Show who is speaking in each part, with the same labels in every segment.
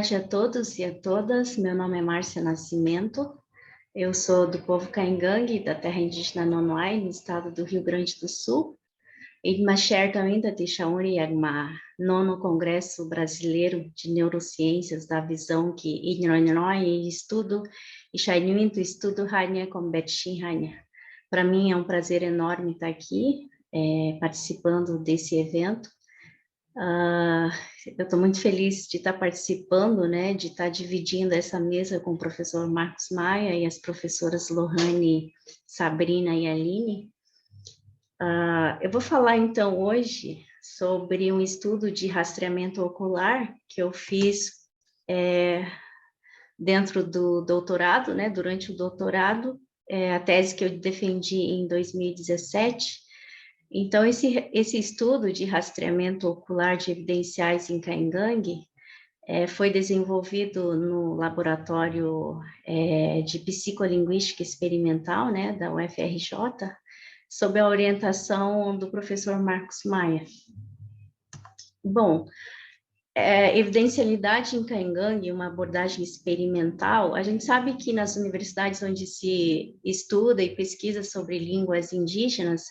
Speaker 1: tarde a todos e a todas. Meu nome é Márcia Nascimento. Eu sou do povo Caingangue, da terra indígena Nonoai, no estado do Rio Grande do Sul. E Macher também da Tixauri, nono Congresso Brasileiro de Neurociências da Visão que Inronoi estudo e Shainuinto estudo Hanya com Betchin Hanya. Para mim é um prazer enorme estar aqui, participando desse evento. Eu estou muito feliz de estar participando, né, de estar dividindo essa mesa com o professor Marcos Maia e as professoras Lohane, Sabrina e Aline. Eu vou falar, então, hoje sobre um estudo de rastreamento ocular que eu fiz dentro do doutorado, né, durante o doutorado, a tese que eu defendi em 2017. Então, esse estudo de rastreamento ocular de evidenciais em Caingangue foi desenvolvido no laboratório de psicolinguística experimental, né, da UFRJ, sob a orientação do professor Marcos Maia. Bom, evidencialidade em Caingangue, uma abordagem experimental, a gente sabe que nas universidades onde se estuda e pesquisa sobre línguas indígenas,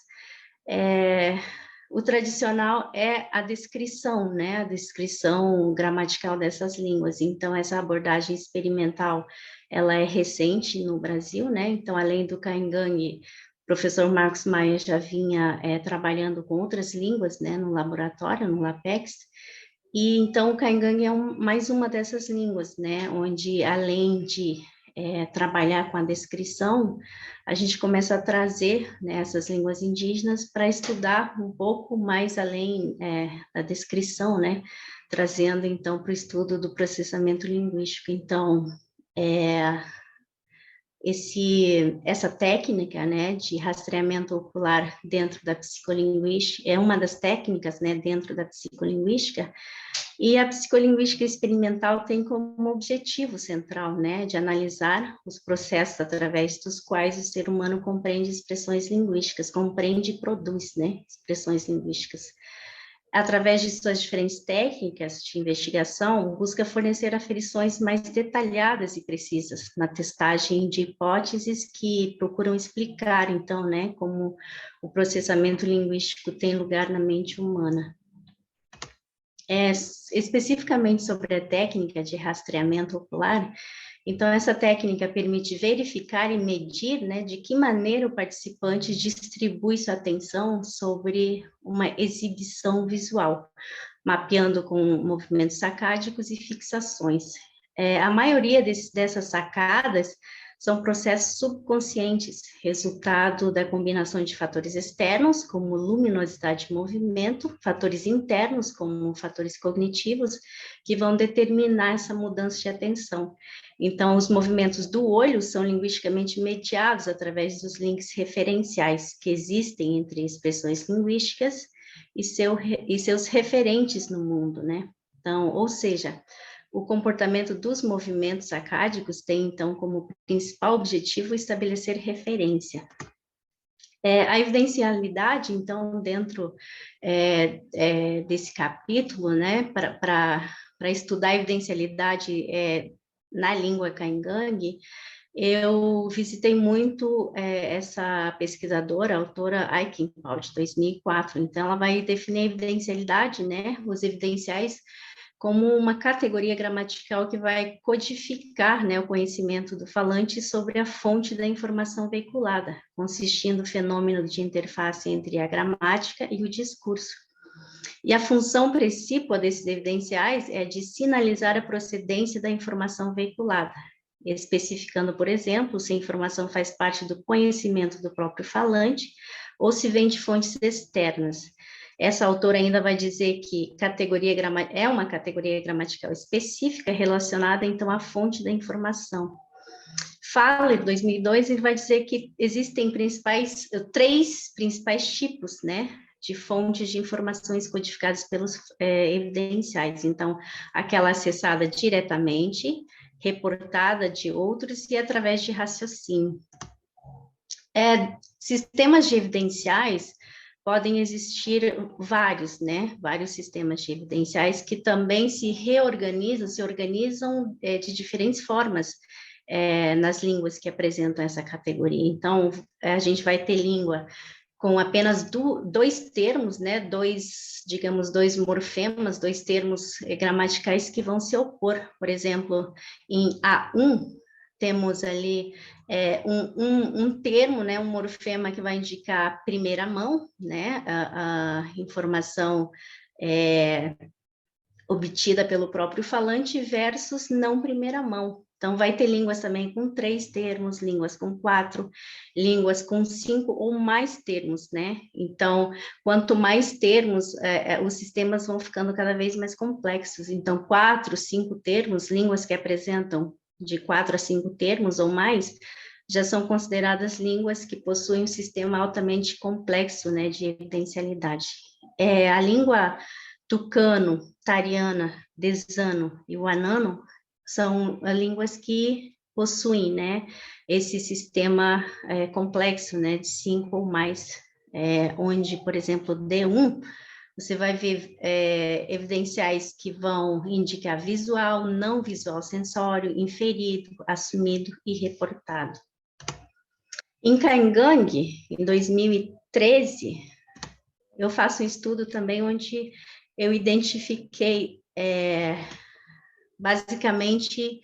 Speaker 1: o tradicional é a descrição, né, a descrição gramatical dessas línguas. Então, essa abordagem experimental, ela é recente no Brasil, né, então, além do Caingangue, o professor Marcos Maia já vinha trabalhando com outras línguas, né, no laboratório, no LAPEX, e então o Caingangue é mais uma dessas línguas, né, onde além de trabalhar com a descrição, a gente começa a trazer, né, essas línguas indígenas para estudar um pouco mais além da descrição, né, trazendo então para o estudo do processamento linguístico. Então, essa técnica, né, de rastreamento ocular dentro da psicolinguística, é uma das técnicas, né, dentro da psicolinguística, e a psicolinguística experimental tem como objetivo central, né, de analisar os processos através dos quais o ser humano compreende expressões linguísticas, compreende e produz, né, expressões linguísticas. Através de suas diferentes técnicas de investigação, busca fornecer aferições mais detalhadas e precisas na testagem de hipóteses que procuram explicar, então, né, como o processamento linguístico tem lugar na mente humana. Especificamente sobre a técnica de rastreamento ocular, então essa técnica permite verificar e medir, né, de que maneira o participante distribui sua atenção sobre uma exibição visual, mapeando com movimentos sacádicos e fixações. A maioria dessas sacadas são processos subconscientes, resultado da combinação de fatores externos, como luminosidade e movimento, fatores internos, como fatores cognitivos, que vão determinar essa mudança de atenção. Então, os movimentos do olho são linguisticamente mediados através dos links referenciais que existem entre expressões linguísticas e seus referentes no mundo, né? Então, ou seja, o comportamento dos movimentos sacádicos tem, então, como principal objetivo estabelecer referência. A evidencialidade, então, dentro desse capítulo, né, para estudar a evidencialidade na língua Caingangue, eu visitei muito essa pesquisadora, a autora Aiken Paul, de 2004. Então, ela vai definir a evidencialidade, né, os evidenciais, como uma categoria gramatical que vai codificar, né, o conhecimento do falante sobre a fonte da informação veiculada, consistindo no fenômeno de interface entre a gramática e o discurso. E a função precípua desses evidenciais é de sinalizar a procedência da informação veiculada, especificando, por exemplo, se a informação faz parte do conhecimento do próprio falante ou se vem de fontes externas. Essa autora ainda vai dizer que é uma categoria gramatical específica relacionada, então, à fonte da informação. Faller, 2002, ele vai dizer que existem três principais tipos, né, de fontes de informações codificadas pelos evidenciais. Então, aquela acessada diretamente, reportada de outros e através de raciocínio. Sistemas de evidenciais podem existir vários, né? Vários sistemas de evidenciais que também se organizam de diferentes formas nas línguas que apresentam essa categoria. Então, a gente vai ter língua com apenas dois termos, né? Digamos, dois morfemas, dois termos gramaticais que vão se opor. Por exemplo, em A1, temos ali um termo, né, um morfema que vai indicar a primeira mão, né, a informação obtida pelo próprio falante versus não primeira mão. Então, vai ter línguas também com 3 termos, línguas com 4, línguas com 5 ou mais termos, né? Então, quanto mais termos, os sistemas vão ficando cada vez mais complexos. Então, 4, 5 termos, línguas que apresentam de 4 a 5 termos ou mais, já são consideradas línguas que possuem um sistema altamente complexo, né, de evidencialidade. A língua tucano, tariana, desano e wanano são línguas que possuem, né, esse sistema complexo, né, de 5 ou mais, onde, por exemplo, D1, você vai ver evidenciais que vão indicar visual, não visual sensório, inferido, assumido e reportado. Em Caingangue, em 2013, eu faço um estudo também onde eu identifiquei basicamente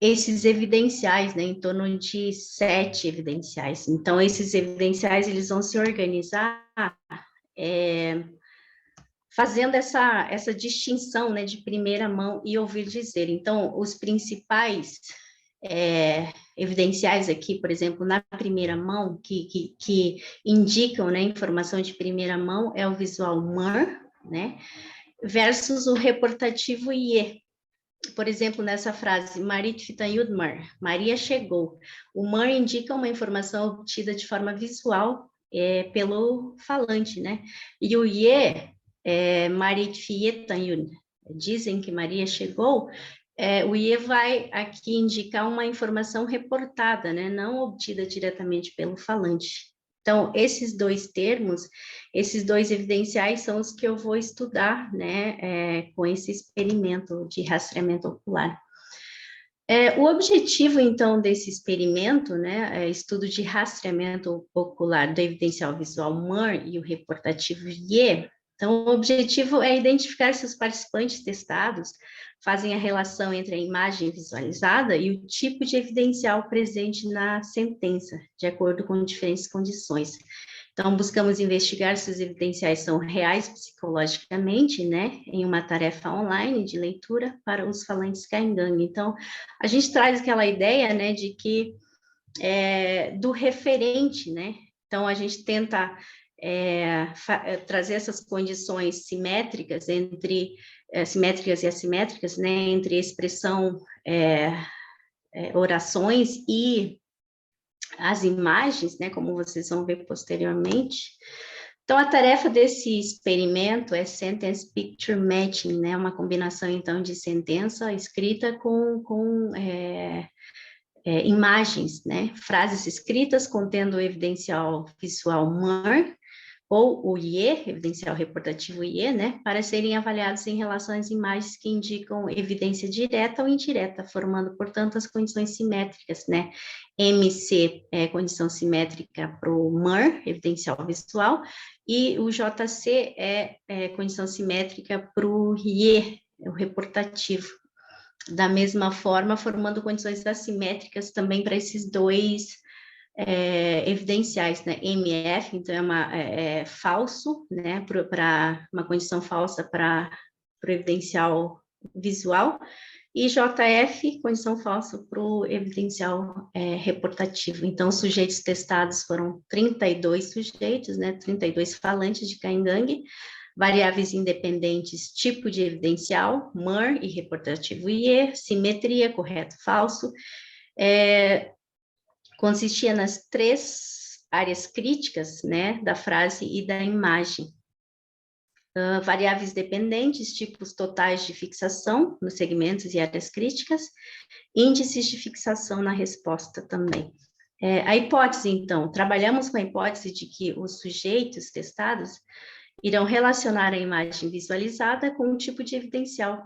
Speaker 1: esses evidenciais, né, em torno de 7 evidenciais. Então, esses evidenciais, eles vão se organizar fazendo essa distinção, né, de primeira mão e ouvir dizer. Então, os principais evidenciais aqui, por exemplo, na primeira mão, que indicam, né, informação de primeira mão, é o visual MUR, né, versus o reportativo IE. Por exemplo, nessa frase, Marit Fitan Yudmar, Maria chegou. O MUR indica uma informação obtida de forma visual pelo falante, né? E o IE, Marit Fitan Yud, dizem que Maria chegou, o IE vai aqui indicar uma informação reportada, né? Não obtida diretamente pelo falante. Então, esses dois termos, esses dois evidenciais são os que eu vou estudar, né, com esse experimento de rastreamento ocular. O objetivo, então, desse experimento, né, estudo de rastreamento ocular do evidencial visual MUR e o reportativo IE, então, o objetivo é identificar se os participantes testados fazem a relação entre a imagem visualizada e o tipo de evidencial presente na sentença, de acordo com diferentes condições. Então, buscamos investigar se os evidenciais são reais psicologicamente, né, em uma tarefa online de leitura para os falantes caingangue. Então, a gente traz aquela ideia, né, de que do referente, né, então a gente tenta trazer essas condições simétricas entre simétricas e assimétricas, né, entre expressão, orações e as imagens, né, como vocês vão ver posteriormente. Então, a tarefa desse experimento é Sentence Picture Matching, né, uma combinação, então, de sentença escrita com imagens, né, frases escritas contendo o evidencial visual MUR, ou o IE, evidencial reportativo IE, né, para serem avaliados em relação às imagens que indicam evidência direta ou indireta, formando, portanto, as condições simétricas, né, MC é condição simétrica para o MUR, evidencial visual, e o JC é condição simétrica para o IE, o reportativo. Da mesma forma, formando condições assimétricas também para esses dois evidenciais, né? MF, então é falso, né? Para uma condição falsa para o evidencial visual, e JF, condição falsa para o evidencial reportativo. Então, os sujeitos testados foram 32 sujeitos, né? 32 falantes de caingangue, variáveis independentes, tipo de evidencial, MUR e reportativo IE, simetria, correto, falso, consistia nas 3 áreas críticas, né, da frase e da imagem. Variáveis dependentes, tipos totais de fixação nos segmentos e áreas críticas, índices de fixação na resposta também. A hipótese, então, trabalhamos com a hipótese de que os sujeitos testados irão relacionar a imagem visualizada com o tipo de evidencial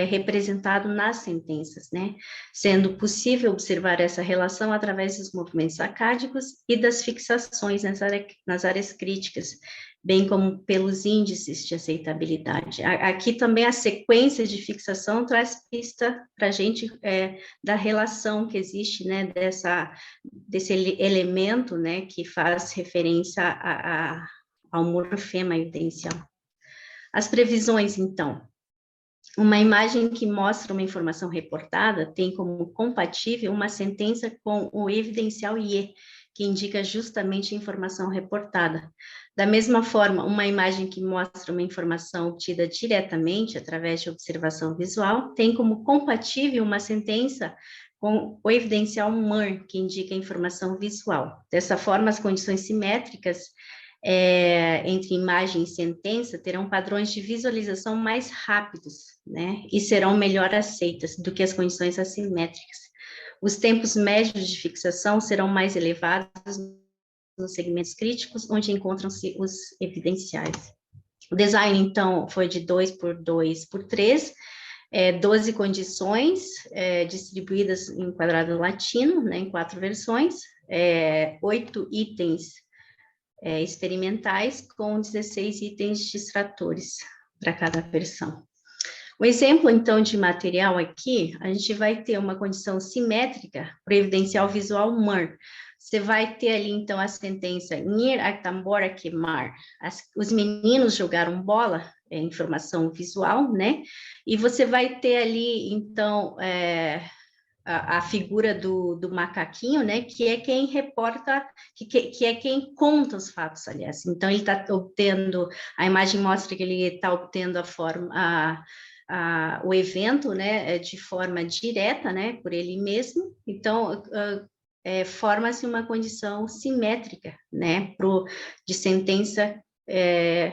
Speaker 1: representado nas sentenças, né? Sendo possível observar essa relação através dos movimentos arcádicos e das fixações nas áreas críticas, bem como pelos índices de aceitabilidade. Aqui também a sequência de fixação traz pista para a gente da relação que existe, né, desse elemento, né, que faz referência ao morfema evidencial. As previsões, então. Uma imagem que mostra uma informação reportada tem como compatível uma sentença com o evidencial IE, que indica justamente a informação reportada. Da mesma forma, uma imagem que mostra uma informação obtida diretamente através de observação visual tem como compatível uma sentença com o evidencial MUR, que indica a informação visual. Dessa forma, as condições simétricas entre imagem e sentença terão padrões de visualização mais rápidos, né, e serão melhor aceitas do que as condições assimétricas. Os tempos médios de fixação serão mais elevados nos segmentos críticos, onde encontram-se os evidenciais. O design, então, foi de 2 por 2 por 3, 12 condições distribuídas em quadrado latino, né, em 4 versões, 8 itens experimentais com 16 itens distratores para cada versão. O exemplo, então, de material aqui, a gente vai ter uma condição simétrica para o evidencial visual MUR. Você vai ter ali, então, a sentença Nir Actambora Quemar. Os meninos jogaram bola, informação visual, né? E você vai ter ali, então, a figura do macaquinho, né, que é quem reporta, que é quem conta os fatos, aliás. Então, ele está obtendo, a imagem mostra que ele está obtendo o evento, né, de forma direta, né, por ele mesmo. Então, forma-se uma condição simétrica, né, de sentença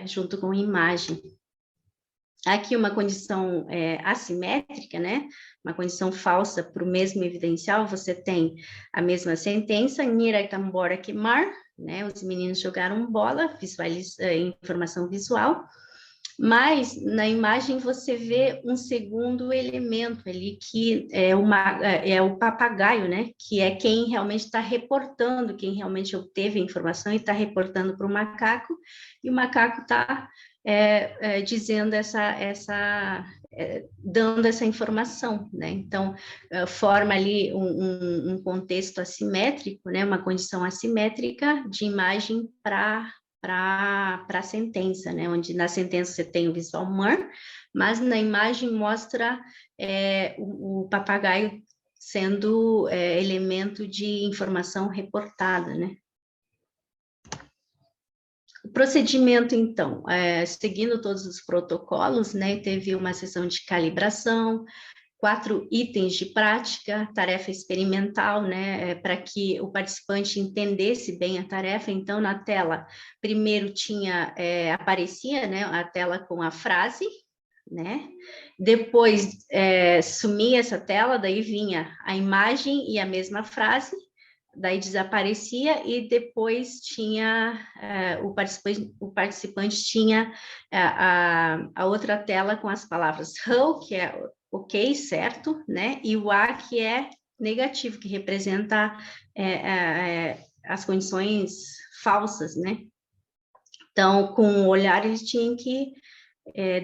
Speaker 1: junto com imagem. Aqui uma condição assimétrica, né? Uma condição falsa para o mesmo evidencial, você tem a mesma sentença, Nira Tambora Quemar, né? Os meninos jogaram bola, informação visual, mas na imagem você vê um segundo elemento ali, que é o papagaio, né? Que é quem realmente está reportando, quem realmente obteve a informação e está reportando para o macaco, e o macaco está dizendo dando essa informação, né? Então, forma ali um contexto assimétrico, né? Uma condição assimétrica de imagem para a sentença, né? Onde na sentença você tem o visual MUR, mas na imagem mostra o papagaio sendo elemento de informação reportada, né? O procedimento, então, seguindo todos os protocolos, né, teve uma sessão de calibração, 4 itens de prática, tarefa experimental, né, para que o participante entendesse bem a tarefa. Então, na tela, primeiro aparecia, né, a tela com a frase, né, depois sumia essa tela, daí vinha a imagem e a mesma frase, daí desaparecia e depois tinha o participante tinha a outra tela com as palavras how, que é ok, certo, né? E o a, que é negativo, que representa as condições falsas, né? Então, com o olhar, eles tinham que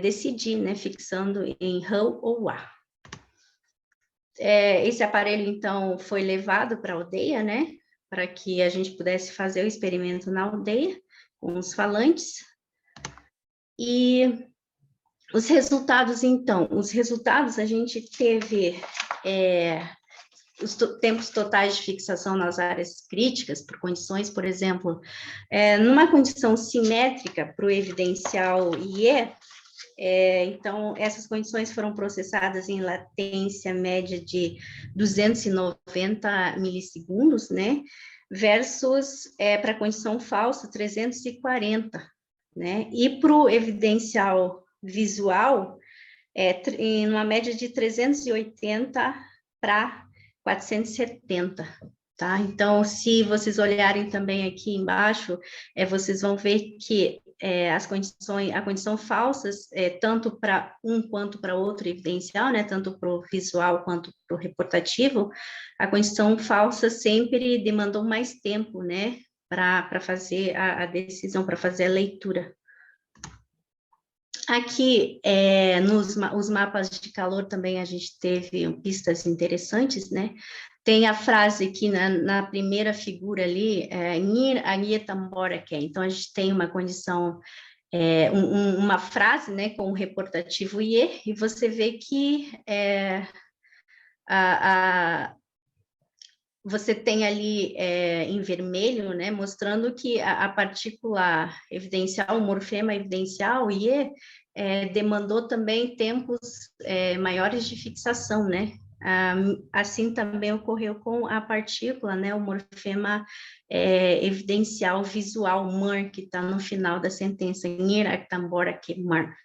Speaker 1: decidir, né? Fixando em how ou a. Esse aparelho, então, foi levado para a aldeia, né? Para que a gente pudesse fazer o experimento na aldeia, com os falantes. E os resultados, então, a gente teve os tempos totais de fixação nas áreas críticas, por condições, por exemplo, numa condição simétrica para o evidencial IE, então, essas condições foram processadas em latência média de 290 milissegundos, né? Versus, para a condição falsa, 340, né? E para o evidencial visual, em uma média de 380 para 470. tá? Então, se vocês olharem também aqui embaixo, vocês vão ver que a condição falsas, tanto para um quanto para outro evidencial, né? Tanto para o visual quanto para o reportativo, a condição falsa sempre demandou mais tempo, né? Para fazer a decisão, para fazer a leitura. Aqui, os mapas de calor também a gente teve pistas interessantes, né? Tem a frase aqui na primeira figura ali, Ngir Agietamborake. Então, a gente tem uma condição, uma frase, né, com o reportativo IE, e você vê que você tem ali em vermelho, né, mostrando que a partícula evidencial, o morfema evidencial, IE, demandou também tempos maiores de fixação, né? Assim também ocorreu com a partícula, né, o morfema evidencial visual, MAR, que está no final da sentença, MAR.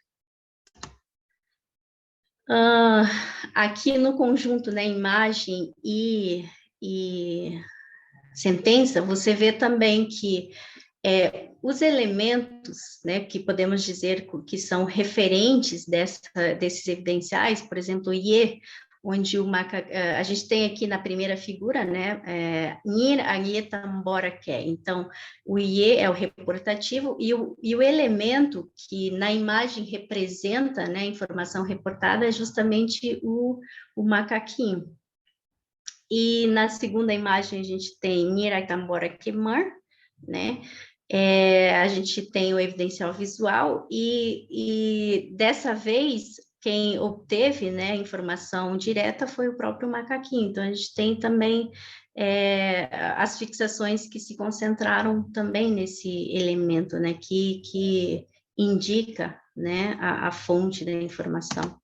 Speaker 1: Aqui no conjunto, né, imagem e sentença, você vê também que os elementos, né, que podemos dizer que são referentes desses evidenciais, por exemplo, o IE, onde a gente tem aqui na primeira figura, né, Nir Agietamborake. Então, o IE é o reportativo e o elemento que na imagem representa, né, a informação reportada é justamente o macaquinho. E na segunda imagem a gente tem Niraitamborake Mar, né? A gente tem o evidencial visual e dessa vez quem obteve, né, informação direta foi o próprio macaquinho. Então a gente tem também as fixações que se concentraram também nesse elemento, né, que indica, né, a fonte da informação.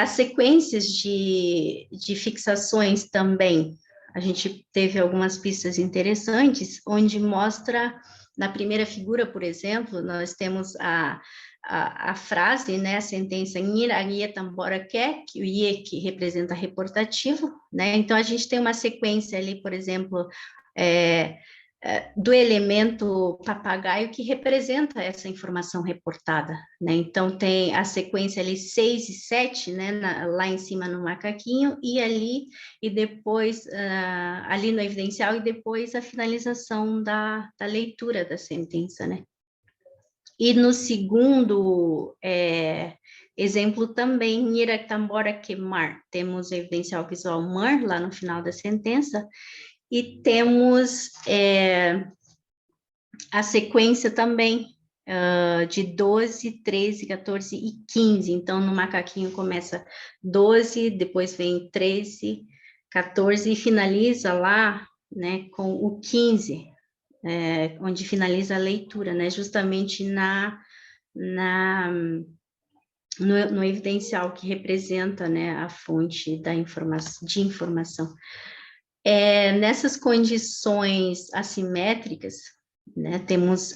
Speaker 1: As sequências de fixações também, a gente teve algumas pistas interessantes, onde mostra, na primeira figura, por exemplo, nós temos a frase, né, a sentença Niragietamborake, que o IE que representa reportativo, né, então a gente tem uma sequência ali, por exemplo, do elemento papagaio que representa essa informação reportada, né? Então, tem a sequência ali 6 e 7, né, lá em cima no macaquinho, e depois, ali no evidencial, e depois a finalização da leitura da sentença, né? E no segundo exemplo também, Niraitamborake Mar, temos o evidencial visual Mar, lá no final da sentença, e temos a sequência também de 12, 13, 14 e 15. Então, no macaquinho começa 12, depois vem 13, 14 e finaliza lá, né, com o 15, onde finaliza a leitura, né, justamente no evidencial que representa, né, a fonte de informação. Nessas condições assimétricas, né, temos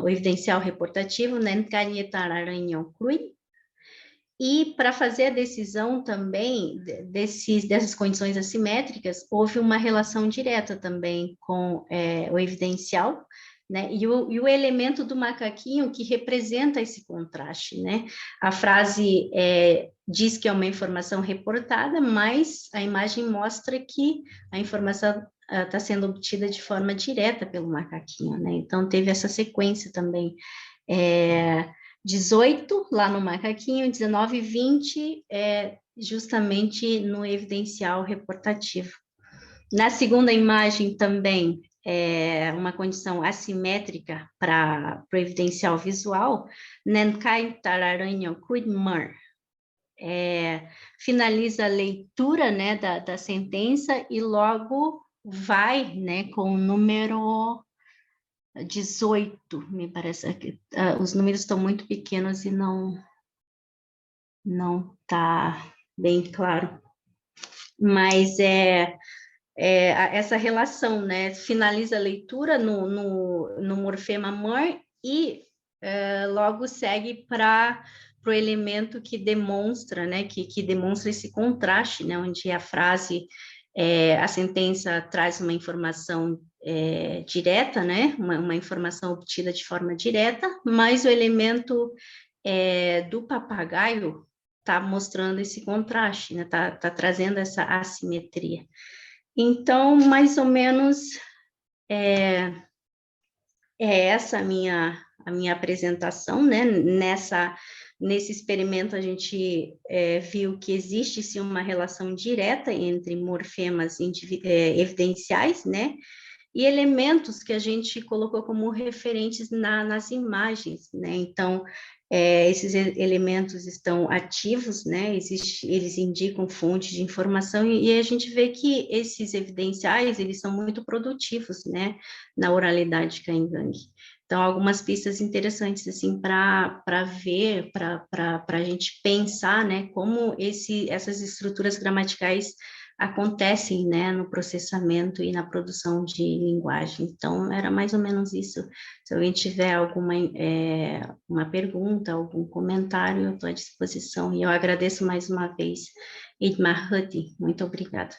Speaker 1: o evidencial reportativo, né, e para fazer a decisão também dessas condições assimétricas, houve uma relação direta também com o evidencial, né, e o elemento do macaquinho que representa esse contraste, né? A frase diz que é uma informação reportada, mas a imagem mostra que a informação está sendo obtida de forma direta pelo macaquinho, né? Então, teve essa sequência também. 18 lá no macaquinho, 19 e 20 justamente no evidencial reportativo. Na segunda imagem também, uma condição assimétrica para o evidencial visual, Nankai Tararanho Kuidmar, finaliza a leitura, né, da sentença e logo vai, né, com o número 18, me parece que os números estão muito pequenos e não está bem claro. Mas essa relação, né? Finaliza a leitura no morfema MAR e logo segue para o elemento que demonstra, né? Que demonstra esse contraste, né? Onde a frase A sentença traz uma informação direta, né? Uma informação obtida de forma direta, mas o elemento do papagaio está mostrando esse contraste, né? Tá trazendo essa assimetria. Então, mais ou menos essa a minha apresentação, né? Nesse experimento, a gente viu que existe sim uma relação direta entre morfemas evidenciais, né? E elementos que a gente colocou como referentes nas imagens, né? Então, esses elementos estão ativos, né? Eles indicam fontes de informação e a gente vê que esses evidenciais, eles são muito produtivos, né? Na oralidade Caingangue. Então, algumas pistas interessantes, assim, para ver, para a gente pensar, né? Como essas estruturas gramaticais acontecem, né, no processamento e na produção de linguagem. Então, era mais ou menos isso. Se alguém tiver alguma uma pergunta, algum comentário, eu estou à disposição. E eu agradeço mais uma vez, Idmar Hutty. Muito obrigada.